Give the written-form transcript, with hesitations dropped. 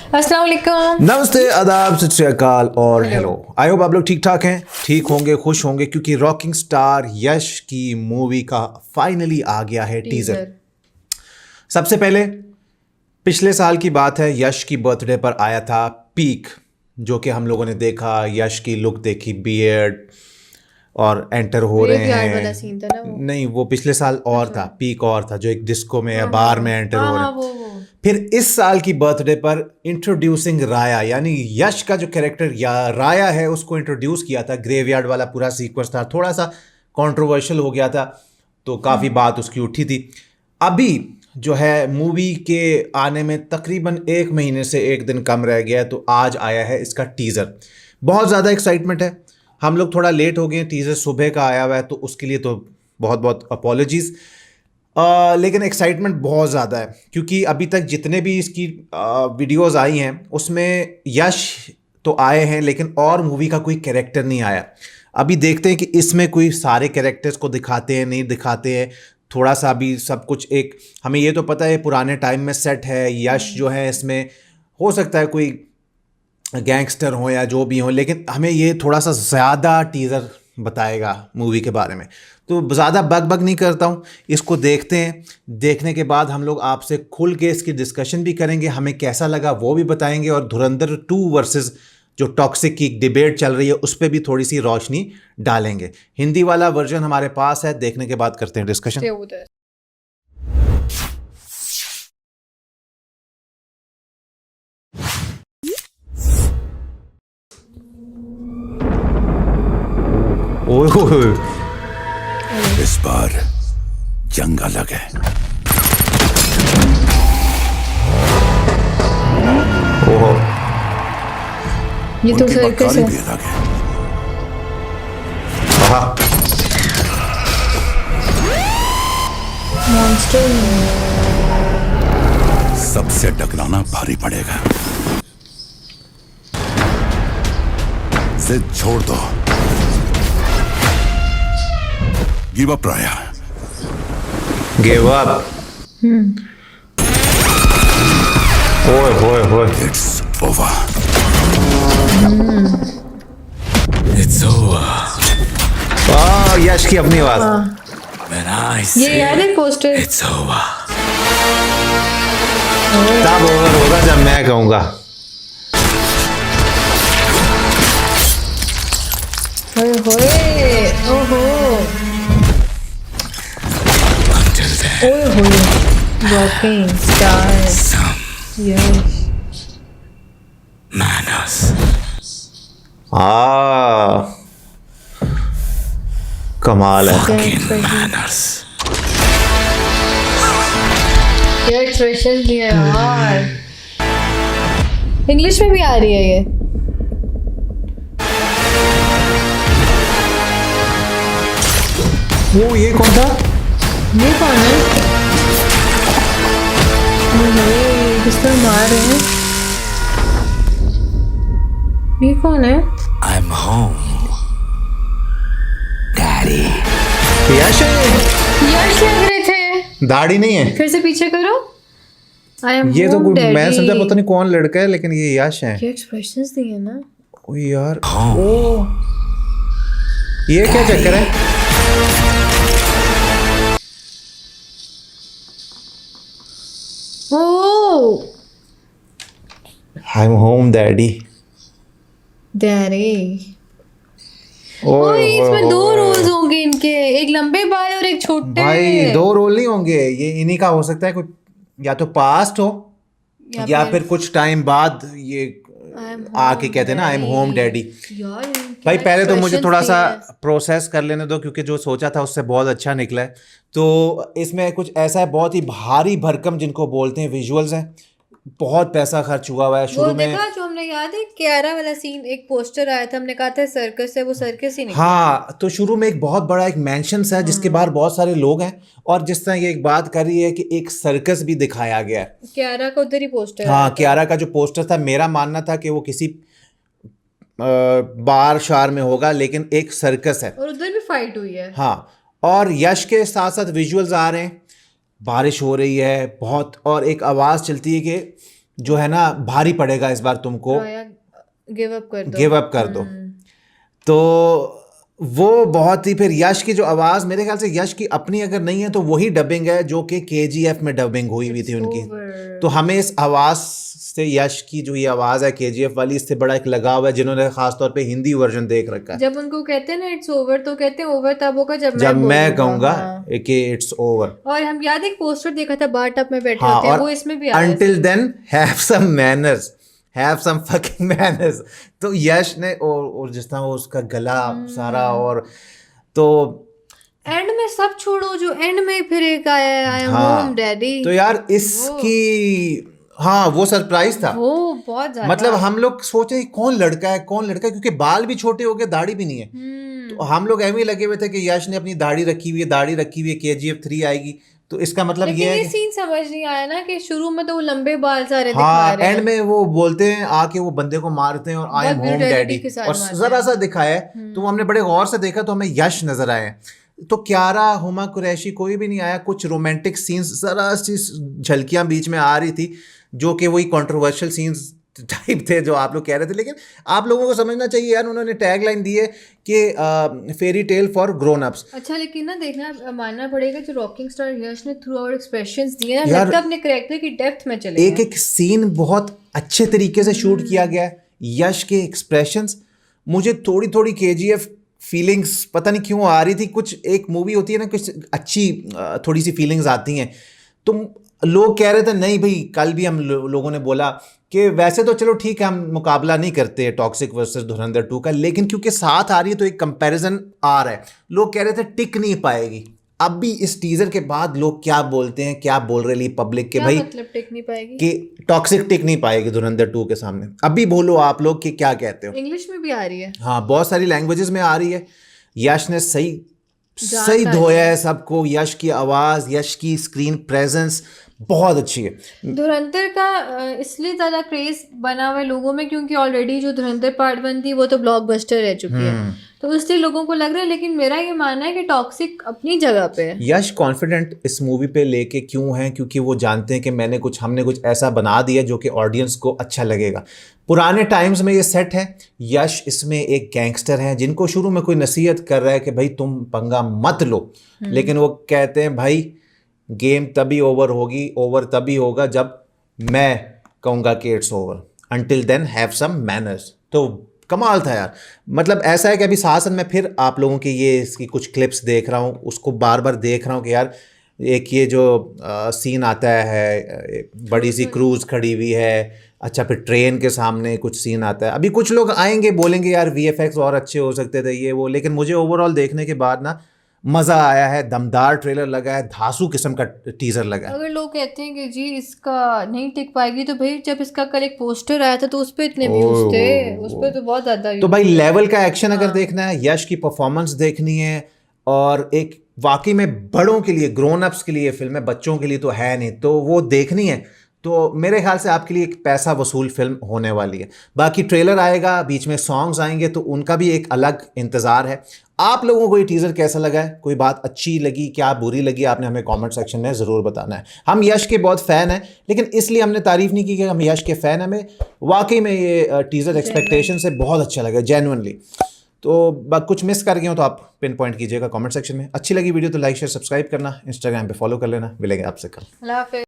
अस्सलाम वालेकुम। नमस्ते, आदाब, सत श्री अकाल और हेलो। आई होप आप लोग ठीक ठाक हैं, ठीक होंगे, खुश होंगे, क्योंकि रॉकिंग स्टार यश की मूवी का फाइनली आ गया है टीजर। सबसे पहले पिछले साल की बात है, यश की बर्थडे पर आया था पीक, जो कि हम लोगों ने देखा, यश की लुक देखी, बियर्ड और एंटर हो रहे हैं। सीन था ना वो। नहीं, वो पिछले साल और था, पीक और था, जो एक डिस्को में या बार में एंटर हो रहे हैं। वो फिर इस साल की बर्थडे पर इंट्रोड्यूसिंग राया, यानी यश का जो कैरेक्टर या राया है उसको इंट्रोड्यूस किया था। ग्रेवयार्ड वाला पूरा सीक्वेंस था, थोड़ा सा कंट्रोवर्शियल हो गया था, तो काफ़ी बात उसकी उठी थी। अभी जो है मूवी के आने में तकरीबन 1 महीने से 1 दिन कम रह गया है, तो आज आया है इसका टीज़र। बहुत ज़्यादा एक्साइटमेंट है। हम लोग थोड़ा लेट हो गए, टीज़र सुबह का आया हुआ है, तो उसके लिए तो बहुत बहुत अपॉलॉजीज़। लेकिन एक्साइटमेंट बहुत ज़्यादा है, क्योंकि अभी तक जितने भी इसकी वीडियोस आई हैं उसमें यश तो आए हैं, लेकिन और मूवी का कोई कैरेक्टर नहीं आया। अभी देखते हैं कि इसमें कोई सारे कैरेक्टर्स को दिखाते हैं, नहीं दिखाते हैं। थोड़ा सा अभी सब कुछ एक, हमें ये तो पता है पुराने टाइम में सेट है। यश जो है इसमें हो सकता है कोई गैंगस्टर हो या जो भी हो, लेकिन हमें ये थोड़ा सा ज़्यादा टीज़र बताएगा मूवी के बारे में। तो ज़्यादा बग नहीं करता हूँ, इसको देखते हैं। देखने के बाद हम लोग आपसे खुल के इसकी डिस्कशन भी करेंगे, हमें कैसा लगा वो भी बताएंगे, और धुरंधर 2 वर्सेस जो टॉक्सिक की डिबेट चल रही है उस पर भी थोड़ी सी रोशनी डालेंगे। हिंदी वाला वर्जन हमारे पास है, देखने के बाद करते हैं डिस्कशन। ओह, इस बार जंग अलग है। ओह, ये तो उनकी सर्कस बदकारी है। भी अलग है। आहा, मॉन्स्टर सबसे टकराना भारी पड़ेगा। जिद छोड़ दो। गिव अप राया। Give up. ओए होए होए, इट्स ओवर। It's over यश की अपनी आवाज। when I ये say याद है पोस्टर? it's over. तब ओवर होगा जब मैं कहूंगा। ओए होए, ओहो, Until then, ओए होए, रॉकिंग स्टार some यश। manners. कमाल है। Fucking manners. क्या एक्सप्रेशन दिया यार। इंग्लिश में भी आ रही है ये। वो ये कौन था? ये कौन है? ओए, किस तरह मार रहे हैं? ये कौन है? I'm home, Daddy. यश है। यश लग रहे थे। दाढ़ी नहीं है फिर से पीछे करो। I am ये तो home, कोई, मैं daddy। समझा पता नहीं कौन लड़का है, लेकिन ये यश है। ये एक्सप्रेशंस दिए ना। ओ यार, Home. ओ ये क्या चक्कर है? Oh, I am home daddy. Daddy. ओए ओए, इसमें ओए, 2 ओए। रोल्स होंगे इनके, एक लंबे बाल और एक छोटे। भाई 2 रोल नहीं होंगे, ये इन्हीं का हो सकता है। कोई या तो पास्ट हो या फिर कुछ टाइम बाद ये आके कहते हैं ना आई एम होम डैडी। यार इनके भाई पहले तो मुझे expressions थोड़ा सा दिए हैं। प्रोसेस कर लेने दो, क्योंकि जो सोचा था उससे बहुत अच्छा निकला है। तो इसमें कुछ ऐसा है, बहुत ही भारी भरकम जिनको बोलते हैं विजुअल्स हैं। बहुत पैसा खर्च हुआ हुआ है वो शुरू में। देखा जो हमने, याद है क्यारा वाला सीन, एक पोस्टर आया था, हमने कहा था सर्कस है, वो सर्कस ही नहीं। हाँ, तो शुरू में एक बहुत बड़ा एक मैंशन है जिसके बाहर बहुत सारे लोग हैं, और जिस तरह ये एक बात कर रही है कि एक सर्कस भी दिखाया गया है। क्यारा का उधर ही पोस्टर हाँ, कियारा का जो पोस्टर था, मेरा मानना था कि वो किसी बार शार में होगा, लेकिन एक सर्कस है। और उधर भी फाइट हुई है। हाँ, और यश के साथ साथ विजुअल्स आ रहे हैं, बारिश हो रही है बहुत, और एक आवाज़ चलती है कि जो है ना भारी पड़ेगा इस बार तुमको, राया गिव अप कर दो। गिव अप कर दो। तो वो बहुत ही, फिर यश की जो आवाज़, मेरे ख्याल से यश की अपनी अगर नहीं है तो वही डबिंग है जो कि KGF में डबिंग हुई हुई थी उनकी। Over. तो हमें इस आवाज़ से, यश की जो ये आवाज़ है KGF वाली, इससे बड़ा एक लगाव है जिन्होंने खासतौर पे हिंदी वर्जन देख रखा है। जब उनको कहते हैं ना इट्स ओवर, तो कहते हैं ओवर तब होगा जब मैं बोलूंगा। कहूँगा हाँ। कि इट्स ओवर। और हम याद एक पोस्टर देखा था बार टब में बैठे हाँ, होते हैं, और वो इसमें भी आ रहा है। until then have some manners, have some fucking manners। तो यश ने और जिस तरह वो उसका गला सारा, और तो एंड में सब छोड़ो, जो एंड में फिर एक आया है, आई एम हाँ, होम डैडी, तो यार इसकी, हाँ वो सरप्राइज था। वो बहुत ज्यादा, मतलब हम लोग सोचे कौन लड़का है कौन लड़का है, क्योंकि बाल भी छोटे हो गए, दाढ़ी भी नहीं है। तो हम लोग ऐसे ही लगे हुए थे कि यश ने अपनी दाढ़ी रखी हुई है, KGF 3 आएगी, तो इसका मतलब लेकिन ये है ये कि सीन समझ नहीं आया ना कि शुरू में तो वो लंबे बाल सारे दिखा हाँ, रहे एंड हैं। में वो बोलते हैं आके वो बंदे को मारते हैं और आई एम बहुत होम brutality डैडी, के साथ और मारते जरा सा दिखाया है, तो हमने बड़े गौर से देखा तो हमें यश नजर आए हैं। तो क्यारा, हुमा कुरैशी कोई भी नहीं आया। कुछ रोमांटिक सीन्स जरा सी झलकियां बीच में आ रही थी, जो कि वही कंट्रोवर्शियल सीन्स टाइप थे जो आप लोग कह रहे थे। लेकिन आप लोगों को समझना चाहिए यार, उन्होंने टैग लाइन दी है कि fairy tale for grown ups. अच्छा, लेकिन ना देखना मानना पड़ेगा जो रॉकिंग स्टार यश ने थ्रू आउट एक्सप्रेशंस दिए ना, यार, लगता है अपने कैरेक्टर की डेप्थ में चले एक गए। एक सीन बहुत अच्छे तरीके से शूट किया गया है। यश के एक्सप्रेशंस, मुझे थोड़ी थोड़ी KGF फीलिंग्स पता नहीं क्यों आ रही थी। कुछ एक मूवी होती है ना, कुछ अच्छी थोड़ी सी फीलिंग्स आती हैं। तो लोग कह रहे थे नहीं भाई, कल भी हम लोगों ने बोला कि वैसे तो चलो ठीक है, हम मुकाबला नहीं करते टॉक्सिक वर्सेस धुरंधर 2 का, लेकिन क्योंकि साथ आ रही है तो एक कंपैरिजन आ रहा है। लोग कह रहे थे टिक नहीं पाएगी। अब भी इस टीजर के बाद लोग क्या बोलते हैं, क्या बोल रहे हैं पब्लिक के, क्या भाई मतलब टिक नहीं पाएगी? कि टॉक्सिक टिक नहीं पाएगी धुरंधर 2 के सामने। अभी बोलो आप लोग कि क्या कहते हो। इंग्लिश में भी आ रही है। हाँ, बहुत सारी लैंग्वेजेस में आ रही है। यश ने सही जानकारी धोया है सबको। यश की आवाज, यश की स्क्रीन प्रेजेंस बहुत अच्छी है। धुरंधर का इसलिए ज्यादा क्रेज बना हुआ है लोगों में क्योंकि ऑलरेडी जो धुरंधर पार्ट 1 थी वो तो ब्लॉकबस्टर रह चुकी है, तो इसलिए लोगों को लग रहा है। लेकिन मेरा ये मानना है कि टॉक्सिक अपनी जगह पे है। यश कॉन्फिडेंट इस मूवी पे लेके क्यों है? क्योंकि वो जानते हैं कि हमने कुछ ऐसा बना दिया जो कि ऑडियंस को अच्छा लगेगा। पुराने टाइम्स में ये सेट है। यश इसमें एक गैंगस्टर है जिनको शुरू में कोई नसीहत कर रहा है कि भाई तुम पंगा मत लो, लेकिन वो कहते हैं भाई गेम तभी ओवर तभी होगा जब मैं कहूँगा कि it's over, until then have some manners. तो कमाल था यार। मतलब ऐसा है कि अभी सासन में फिर आप लोगों की ये इसकी कुछ क्लिप्स देख रहा हूँ, उसको बार बार देख रहा हूँ कि यार एक ये जो सीन आता है, बड़ी सी क्रूज खड़ी हुई है, अच्छा फिर ट्रेन के सामने कुछ सीन आता है। अभी कुछ लोग आएंगे बोलेंगे यार VFX और अच्छे हो सकते थे ये वो, लेकिन मुझे ओवरऑल देखने के बाद ना मज़ा आया है। दमदार ट्रेलर लगा है, धांसू किस्म का टीजर लगा है। अगर लोग कहते हैं कि जी इसका नहीं टिक पाएगी, तो भाई जब इसका कल एक पोस्टर आया था तो उस पर इतने व्यूज थे, उस पर तो बहुत ज्यादा तो भाई लेवल का एक्शन अगर देखना है, यश की परफॉर्मेंस देखनी है, और एक वाकई में बड़ों के लिए, ग्रोन अप्स के लिए फिल्म है, बच्चों के लिए तो है नहीं, तो वो देखनी है, तो मेरे ख्याल से आपके लिए एक पैसा वसूल फिल्म होने वाली है। बाकी ट्रेलर आएगा, बीच में सॉन्ग्स आएंगे, तो उनका भी एक अलग इंतज़ार है। आप लोगों को ये टीज़र कैसा लगा है? कोई बात अच्छी लगी, क्या बुरी लगी, आपने हमें कमेंट सेक्शन में ज़रूर बताना है। हम यश के बहुत फ़ैन हैं, लेकिन इसलिए हमने तारीफ़ नहीं की कि हम यश के फ़ैन हैं। हमें वाकई में ये टीज़र एक्सपेक्टेशन से बहुत अच्छा लगा, जेन्युइनली। तो कुछ मिस कर गए हो तो आप पिन पॉइंट कीजिएगा कमेंट सेक्शन में। अच्छी लगी वीडियो तो लाइक शेयर सब्सक्राइब करना, इंस्टाग्राम पे फॉलो कर लेना। मिलेंगे आपसे कल। अल्लाह हाफ़िज़।